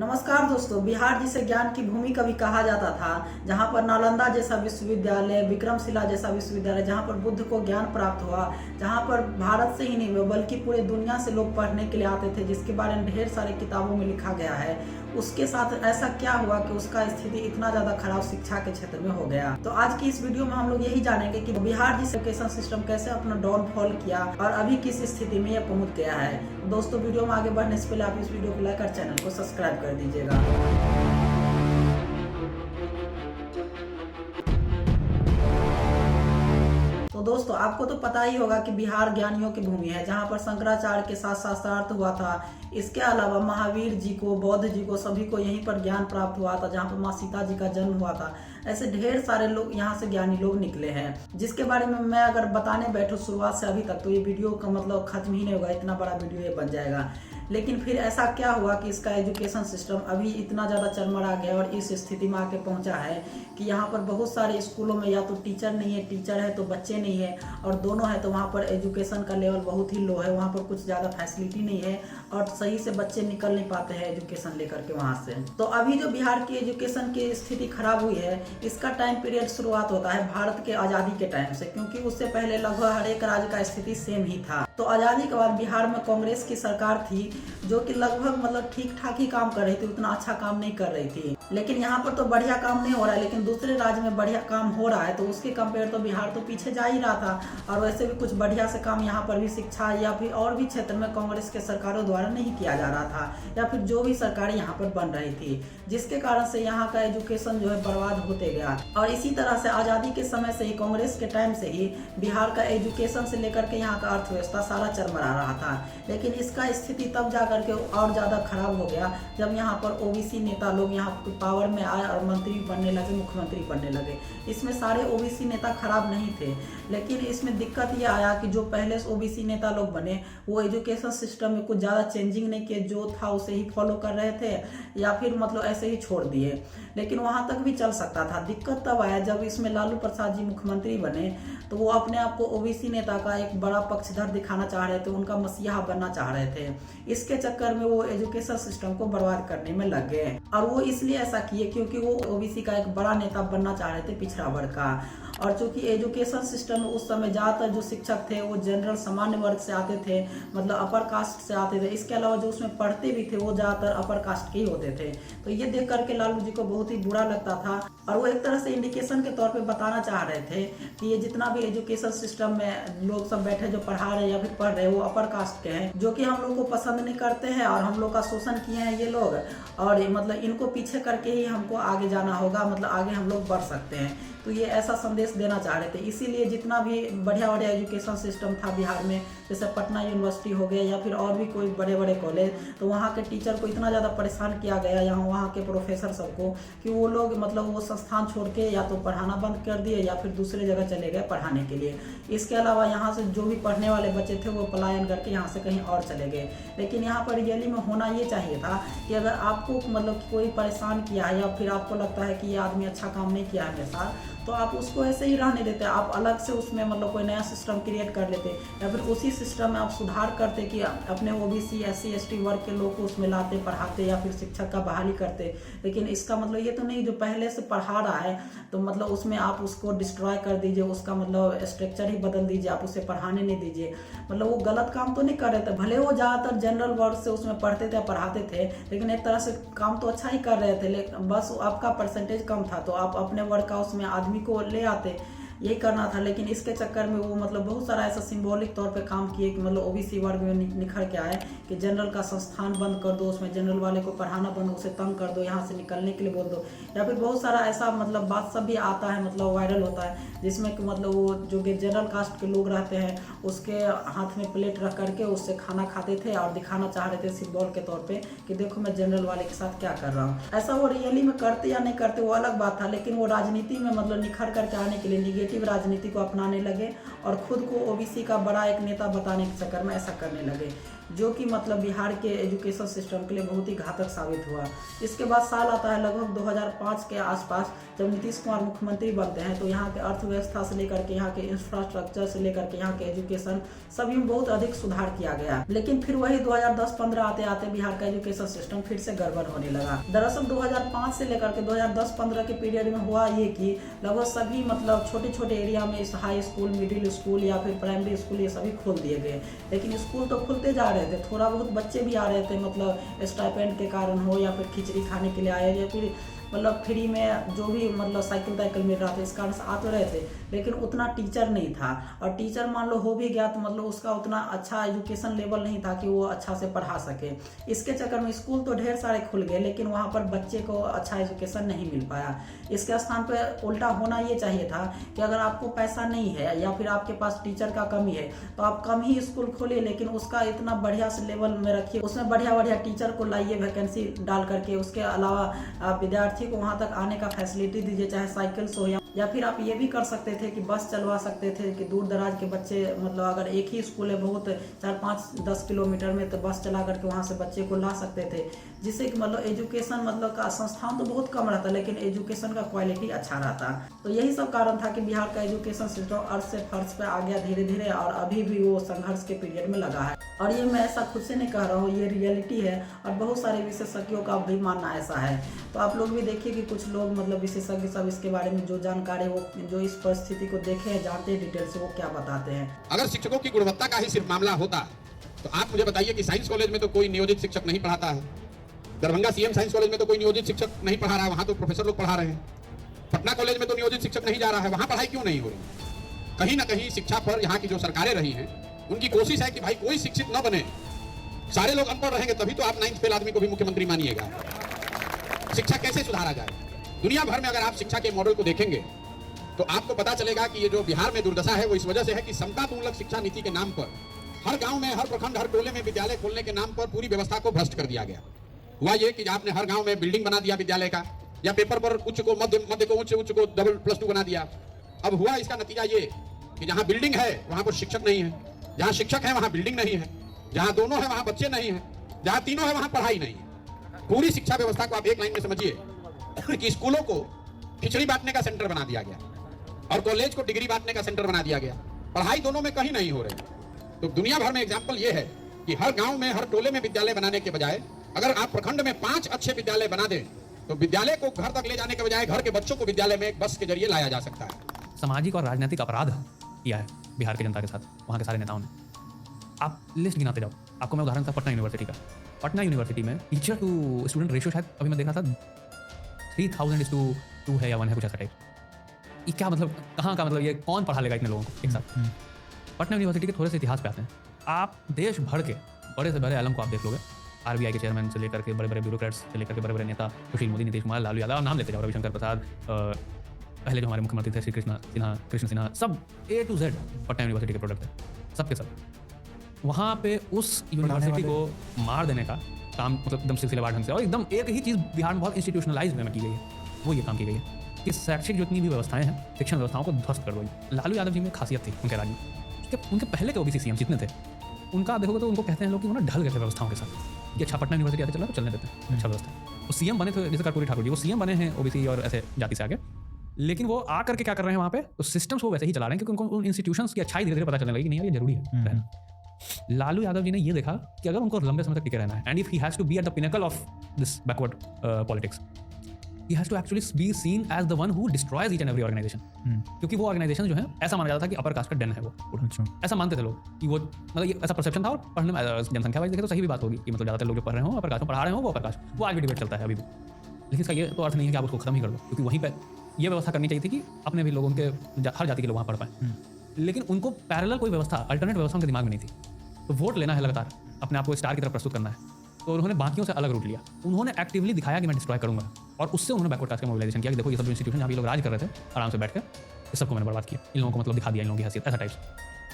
नमस्कार दोस्तों, बिहार जिसे ज्ञान की भूमि कभी कहा जाता था, जहां पर नालंदा जैसा विश्वविद्यालय, विक्रमशिला जैसा विश्वविद्यालय, जहां पर बुद्ध को ज्ञान प्राप्त हुआ, जहां पर भारत से ही नहीं बल्कि पूरे दुनिया से लोग पढ़ने के लिए आते थे, जिसके बारे में ढेर सारे किताबों में लिखा गया है, उसके साथ ऐसा क्या हुआ कि उसका स्थिति इतना ज्यादा खराब शिक्षा के क्षेत्र में हो गया। तो आज की इस वीडियो में हम लोग यही जानेंगे कि बिहार जिस एजुकेशन सिस्टम कैसे अपना डाउनफॉल किया और अभी किस स्थिति में यह पहुंच गया है। दोस्तों, वीडियो में आगे बढ़ने से पहले आप इस वीडियो को लाइक और चैनल को सब्सक्राइब कर दीजिएगा। तो दोस्तों, आपको तो पता ही होगा कि बिहार ज्ञानियों की भूमि है, जहां पर शंकराचार्य के साथ शास्त्रार्थ हुआ था। इसके अलावा महावीर जी को, बौद्ध जी को, सभी को यहीं पर ज्ञान प्राप्त हुआ था, जहां पर माँ सीता जी का जन्म हुआ था। ऐसे ढेर सारे लोग यहाँ से ज्ञानी लोग निकले हैं, जिसके बारे में मैं अगर बताने बैठूं शुरुआत से अभी तक तो ये वीडियो का मतलब खत्म ही नहीं होगा, इतना बड़ा वीडियो ये बन जाएगा। लेकिन फिर ऐसा क्या हुआ कि इसका एजुकेशन सिस्टम अभी इतना ज़्यादा चरमरा गया और इस स्थिति में आके पहुंचा है कि यहाँ पर बहुत सारे स्कूलों में या तो टीचर नहीं है, टीचर है तो बच्चे नहीं है, और दोनों है तो वहाँ पर एजुकेशन का लेवल बहुत ही लो है। वहाँ पर कुछ ज़्यादा फैसिलिटी नहीं है और सही से बच्चे निकल नहीं पाते हैं एजुकेशन लेकर के वहाँ से। तो अभी जो बिहार की एजुकेशन की स्थिति खराब हुई है, इसका टाइम पीरियड शुरुआत होता है भारत के आज़ादी के टाइम से, क्योंकि उससे पहले लगभग हर एक राज्य का स्थिति सेम ही था। तो आज़ादी के बाद बिहार में कांग्रेस की सरकार थी, जो कि लगभग मतलब ठीक ठाक ही काम कर रही थी, उतना अच्छा काम नहीं कर रही थी। लेकिन यहाँ पर तो बढ़िया काम नहीं हो रहा है, लेकिन दूसरे राज्य में बढ़िया काम हो रहा है, तो उसके कंपेयर तो बिहार तो पीछे जा ही रहा था। और वैसे भी कुछ बढ़िया से काम यहाँ पर भी शिक्षा या फिर और भी क्षेत्र में कांग्रेस के सरकारों द्वारा नहीं किया जा रहा था, या फिर जो भी सरकारें यहाँ पर बन रही थी, जिसके कारण से यहाँ का एजुकेशन जो है बर्बाद होते गया। और इसी तरह से आज़ादी के समय से ही, कांग्रेस के टाइम से ही बिहार का एजुकेशन से लेकर के यहाँ का अर्थव्यवस्था सारा चरमरा रहा था। लेकिन इसका स्थिति तब जा करके और ज़्यादा खराब हो गया जब यहाँ पर ओबीसी नेता लोग यहाँ पावर में आए और मंत्री बनने लगे, मुख्यमंत्री बनने लगे। इसमें सारे ओबीसी नेता खराब नहीं थे, लेकिन इसमें दिक्कत ये आया कि जो पहले से ओबीसी नेता लोग बने वो एजुकेशन सिस्टम में कुछ ज़्यादा चेंजिंग नहीं किए, जो था उसे ही फॉलो कर रहे थे, या फिर मतलब ऐसे ही छोड़ दिए। लेकिन वहाँ तक भी चल सकता था। दिक्कत तब आया जब इसमें लालू प्रसाद जी मुख्यमंत्री बने, तो वो अपने आप को ओबीसी नेता का एक बड़ा पक्षधर दिखाना चाह रहे थे, उनका मसीहा बनना चाह रहे थे। इसके चक्कर में वो एजुकेशन सिस्टम को बर्बाद करने में लग गए, और वो इसलिए ऐसा किए क्योंकि वो ओबीसी का एक बड़ा नेता बनना चाह रहे थे, पिछड़ा वर्ग का। और चूंकि एजुकेशन सिस्टम में उस समय ज़्यादातर जो शिक्षक थे वो जनरल सामान्य वर्ग से आते थे, मतलब अपर कास्ट से आते थे। इसके अलावा जो उसमें पढ़ते भी थे वो ज़्यादातर अपर कास्ट के ही होते थे। तो ये देख करके लालू जी को बहुत ही बुरा लगता था, और वो एक तरह से इंडिकेशन के तौर पे बताना चाह रहे थे कि ये जितना भी एजुकेशन सिस्टम में लोग सब बैठे जो पढ़ा रहे या फिर पढ़ रहे वो अपर कास्ट के हैं, जो कि हम लोग को पसंद नहीं करते हैं और हम लोग का शोषण किए हैं ये लोग, और मतलब इनको पीछे करके ही हमको आगे जाना होगा, मतलब आगे हम लोग बढ़ सकते हैं। तो ये ऐसा संदेश देना चाह रहे थे। इसीलिए जितना भी बढ़िया बढ़िया एजुकेशन सिस्टम था बिहार में, जैसे पटना यूनिवर्सिटी हो गया या फिर और भी कोई बड़े बड़े कॉलेज, तो वहाँ के टीचर को इतना ज़्यादा परेशान किया गया, यहाँ वहाँ के प्रोफेसर सबको, कि वो लोग मतलब वो संस्थान छोड़ के या तो पढ़ाना बंद कर दिए या फिर दूसरे जगह चले गए पढ़ाने के लिए। इसके अलावा यहाँ से जो भी पढ़ने वाले बच्चे थे वो पलायन करके यहाँ से कहीं और चले गए। लेकिन यहाँ पर रियली में होना ये चाहिए था कि अगर आपको मतलब कोई परेशान किया है या फिर आपको लगता है कि ये आदमी अच्छा काम नहीं किया है मेरे साथ, तो आप उसको ऐसे ही रहने देते। आप अलग से उसमें मतलब कोई नया सिस्टम क्रिएट कर लेते, या फिर उसी सिस्टम में आप सुधार करते कि अपने ओबीसी SC ST वर्ग के लोग को उसमें लाते, पढ़ाते, या फिर शिक्षक का बहाली करते। लेकिन इसका मतलब ये तो नहीं जो पहले से पढ़ा रहा है तो मतलब उसमें आप उसको डिस्ट्रॉय कर दीजिए, उसका मतलब स्ट्रक्चर ही बदल दीजिए, आप उसे पढ़ाने नहीं दीजिए। मतलब वो गलत काम तो नहीं कर रहे थे, भले वो ज़्यादातर जनरल वर्ग से उसमें पढ़ते थे, पढ़ाते थे, लेकिन एक तरह से काम तो अच्छा ही कर रहे थे। लेकिन बस आपका परसेंटेज कम था, तो आप अपने वर्ग का उसमें आदमी को ले आते, यही करना था। लेकिन इसके चक्कर में वो मतलब बहुत सारा ऐसा सिंबॉलिक तौर पे काम किए कि मतलब ओबीसी वर्ग में निखर के आए कि जनरल का संस्थान बंद कर दो, उसमें जनरल वाले को पढ़ाना बंद, उसे तंग कर दो, यहाँ से निकलने के लिए बोल दो, या फिर बहुत सारा ऐसा मतलब बात सब भी आता है, मतलब वायरल होता है, जिसमें कि मतलब वो जो जनरल कास्ट के लोग रहते हैं उसके हाथ में प्लेट रख करके उससे खाना खाते थे और दिखाना चाह रहे थे सिंबल के तौर पे कि देखो मैं जनरल वाले के साथ क्या कर रहा हूँ। ऐसा वो रियली में करते या नहीं करते वो अलग बात था, लेकिन वो राजनीति में मतलब निखर करके आने के लिए निगेटिव राजनीति को अपनाने लगे और खुद को ओबीसी का बड़ा एक नेता बताने के चक्कर में ऐसा करने लगे। जो कि मतलब बिहार के एजुकेशन सिस्टम के लिए बहुत ही घातक साबित हुआ। इसके बाद साल आता है लगभग 2005 के आसपास, जब नीतीश कुमार मुख्यमंत्री बनते हैं, तो यहाँ के अर्थव्यवस्था से लेकर के यहाँ के इंफ्रास्ट्रक्चर से लेकर के यहाँ के एजुकेशन सभी में बहुत अधिक सुधार किया गया। लेकिन फिर वही 2010-15 आते आते बिहार का एजुकेशन सिस्टम फिर से गड़बड़ होने लगा। दरअसल 2005 से लेकर के 2010-15 के पीरियड में हुआ ये कि लगभग सभी मतलब छोटे छोटे एरिया में हाई स्कूल, मिडिल स्कूल या फिर प्राइमरी स्कूल ये सभी खोल दिए गए। लेकिन स्कूल तो खुलते जा रहे थे, थोड़ा बहुत बच्चे भी आ रहे थे, मतलब स्टाइपेंड के कारण हो या फिर खिचड़ी खाने के लिए आए या फिर मतलब फ्री में जो भी मतलब साइकिल मिल रहा था, इस कारण से आ तो रहे थे, लेकिन उतना टीचर नहीं था। और टीचर मान लो हो भी गया तो मतलब उसका उतना अच्छा एजुकेशन लेवल नहीं था कि वो अच्छा से पढ़ा सके। इसके चक्कर में स्कूल तो ढेर सारे खुल गए, लेकिन वहाँ पर बच्चे को अच्छा एजुकेशन नहीं मिल पाया। इसके स्थान पर उल्टा होना ये चाहिए था कि अगर आपको पैसा नहीं है या फिर आपके पास टीचर का कमी है तो आप कम ही स्कूल खोलिए, लेकिन उसका इतना बढ़िया से लेवल में रखिए, उसमें बढ़िया बढ़िया टीचर को लाइए वैकेंसी डाल करके। उसके अलावा आप विद्यार्थी को वहां तक आने का फैसिलिटी दीजिए, चाहे साइकिल से हो या फिर आप ये भी कर सकते थे कि बस चलवा सकते थे कि दूर दराज के बच्चे मतलब अगर एक ही स्कूल है बहुत 4-5-10 किलोमीटर में, तो बस चला करके वहां से बच्चे को ला सकते थे, जिससे कि मतलब एजुकेशन मतलब का संस्थान तो बहुत कम रहता लेकिन एजुकेशन का क्वालिटी अच्छा रहता। तो यही सब कारण था कि बिहार का एजुकेशन सिस्टम अर्थ से फर्श पे आ गया धीरे धीरे, और अभी भी वो संघर्ष के पीरियड में लगा है। और ये मैं ऐसा खुद से नहीं कह रहा हूँ, ये रियलिटी है और बहुत सारे विशेषज्ञों का भी मानना ऐसा है। तो आप लोग भी देखिए कि कुछ लोग मतलब विशेषज्ञ सब इसके बारे में जो जानकारी वो जो इस परिस्थिति को देखे हैं, जानते हैं डिटेल से, वो क्या बताते हैं। अगर शिक्षकों की गुणवत्ता का ही सिर्फ मामला होता तो आप मुझे बताइए कि साइंस कॉलेज में तो कोई नियोजित शिक्षक नहीं पढ़ाता है, दरभंगा सीएम साइंस कॉलेज में तो कोई नियोजित शिक्षक नहीं पढ़ा रहा है, वहां तो प्रोफेसर लोग पढ़ा रहे हैं। पटना कॉलेज में तो नियोजित शिक्षक नहीं जा रहा है, वहां पढ़ाई क्यों नहीं हो रही? कहीं ना कहीं शिक्षा पर यहाँ की जो सरकारें रही हैं उनकी कोशिश है कि भाई कोई शिक्षित न बने, सारे लोग अनपढ़ रहेंगे तभी तो आप 9th फेल आदमी को भी मुख्यमंत्री मानिएगा। शिक्षा कैसे सुधारा जाए? दुनिया भर में अगर आप शिक्षा के मॉडल को देखेंगे तो आपको पता चलेगा कि ये जो बिहार में दुर्दशा है वो इस वजह से है कि समतामूलक शिक्षा नीति के नाम पर हर गांव में, हर प्रखंड, हर टोले में विद्यालय खोलने के नाम पर पूरी व्यवस्था को भ्रष्ट कर दिया गया। हुआ ये कि आपने हर गांव में बिल्डिंग बना दिया विद्यालय का, या पेपर पर उच्च को मध्य, मध्य को उच्च, उच्च को डबल +2 बना दिया। अब हुआ इसका नतीजा ये कि जहां बिल्डिंग है वहां पर शिक्षक नहीं है, जहां शिक्षक है वहां बिल्डिंग नहीं है, जहां दोनों है वहां बच्चे नहीं है, जहां तीनों है वहां पढ़ाई नहीं है। पूरी शिक्षा व्यवस्था को आप एक लाइन में समझिए कि स्कूलों को खिचड़ी बांटने का सेंटर बना दिया गया और कॉलेज को डिग्री बांटने का सेंटर बना दिया गया। पढ़ाई दोनों में कहीं नहीं हो रही। तो दुनिया भर में एग्जाम्पल ये है कि हर गांव में, हर टोले में विद्यालय बनाने के बजाय अगर आप प्रखंड में 5 अच्छे विद्यालय बना दें तो विद्यालय को घर तक ले जाने के बजाय घर के बच्चों को विद्यालय में एक बस के जरिए लाया जा सकता है। सामाजिक और राजनीतिक अपराध किया है बिहार की जनता के साथ वहाँ के सारे नेताओं ने। आप लिस्ट गिनाते जाओ। आपको मैं उदाहरण था पटना यूनिवर्सिटी का। पटना यूनिवर्सिटी में टीचर टू स्टूडेंट रेशियो शायद अभी मैं देख रहा था 3000:2 है या 1 है, कुछ ऐसा टाइप। ये क्या मतलब, कहाँ का मतलब, ये कौन पढ़ा लेगा इतने लोगों को एक साथ? पटना यूनिवर्सिटी के थोड़े से इतिहास पे आते हैं। आप देश भर के बड़े से बड़े आलम को आप देख लोगे, आरबीआई के चेयरमैन से लेकर के बड़े बड़े ब्यूरोक्रेट्स से लेकर के बड़े बड़े नेता, सुशील मोदी, नीतीश कुमार, लालू यादव, नाम लेते जाओ, रविशंकर प्रसाद, पहले जो हमारे मुख्यमंत्री थे श्री कृष्ण सिन्हा, सब A to Z Patna university के प्रोडक्ट है, सबके सब। वहाँ पे उस यूनिवर्सिटी को मार देने का काम मतलब एकदम सिलसिलेवार ढंग से, और एकदम एक ही चीज़ बिहार में बहुत इंस्टीट्यूशनलाइज में की गई है, वो ये काम की गई है कि शैक्षिक जितनी भी व्यवस्थाएं हैं, शिक्षण व्यवस्थाओं को ध्वस्त कर दो। लालू यादव जी में खासियत थी उनके राज्य में, उनके पहले के ओबीसी सीएम जितने थे, उनका देखोगे तो उनको कहते हैं लोग कि उन्होंने ढल गए थे व्यवस्थाओं के साथ कि अच्छा पटना यूनिवर्सिटी आगे चला तो चलने देते हैं, अच्छा व्यवस्था। वो सीएम बने थे, जैसे कर्पूरी ठाकुर जी, वो सीएम बने हैं ओबीसी और ऐसे जाति से आगे, लेकिन वो आ करके क्या कर रहे हैं वहाँ पे, तो सिस्टम्स वो वैसे ही चला रहे हैं क्योंकि उनको उन इंस्टीट्यूशंस की अच्छाई धीरे धीरे पता चलने लगी कि नहीं यार ये जरूरी है रहना। लालू यादव जी ने ये देखा कि अगर उनको लंबे समय तक टिके रहना है, and if he has to be at the pinnacle of this backward politics, he has to actually be seen as the one who destroys each and every organization। क्योंकि वो ऑर्गेनाइजेशन जो है ऐसा माना जाता था कि अपर कास्ट का डन है वो, ऐसा मानते थे लोग कि वो मतलब ये ऐसा परसेप्शन था। और पढ़ने में जनसंख्या वाइज देखे तो सही भी बात होगी कि मतलब ज़्यादातर लोग जो पढ़ रहे हो अपर कास्ट में, पढ़ा रहे हो वो अपर कास्ट, वो आज भी डिबेट चलता है अभी भी। लेकिन इसका ये तो अर्थ नहीं है कि आप उसको खत्म ही कर दो, क्योंकि वहीं पर ये व्यवस्था करनी चाहिए थी कि अपने भी लोगों के हर जाति के लोग वहाँ पढ़ पाएँ। लेकिन उनको पैरेलल कोई व्यवस्था, अल्टरनेट व्यवस्था उनके दिमाग में नहीं थी। तो वोट लेना है लगातार, अपने आप को स्टार की तरफ प्रस्तुत करना है, तो उन्होंने बाकियों से अलग रूट लिया। उन्होंने एक्टिवली दिखाया कि मैं डिस्ट्रॉय करूंगा, और उससे उन्होंने बैकवर्ड कास्ट का मोबिलाइजेशन किया कि देखो ये सब इंस्टीट्यूशन जहाँ भी लोग राज कर रहे थे आराम से बैठ कर, इस सबको मैंने बर्बाद किया, इन लोगों को मतलब दिखा दिया इन लोगों की हैसियत, ऐसा टाइप्स।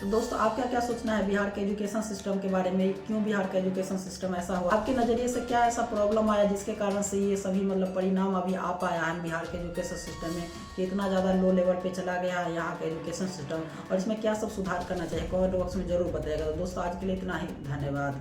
तो दोस्तों आपका क्या सोचना है बिहार के एजुकेशन सिस्टम के बारे में? क्यों बिहार का एजुकेशन सिस्टम ऐसा हुआ? आपके नज़रिए से क्या ऐसा प्रॉब्लम आया जिसके कारण से ये सभी मतलब परिणाम अभी आ पाया है बिहार के एजुकेशन सिस्टम में, कि इतना ज़्यादा लो लेवल पे चला गया है यहाँ का एजुकेशन सिस्टम, और इसमें क्या सब सुधार करना चाहिए? कमेंट बॉक्स में जरूर बताइएगा। दोस्तों आज के लिए इतना ही, धन्यवाद।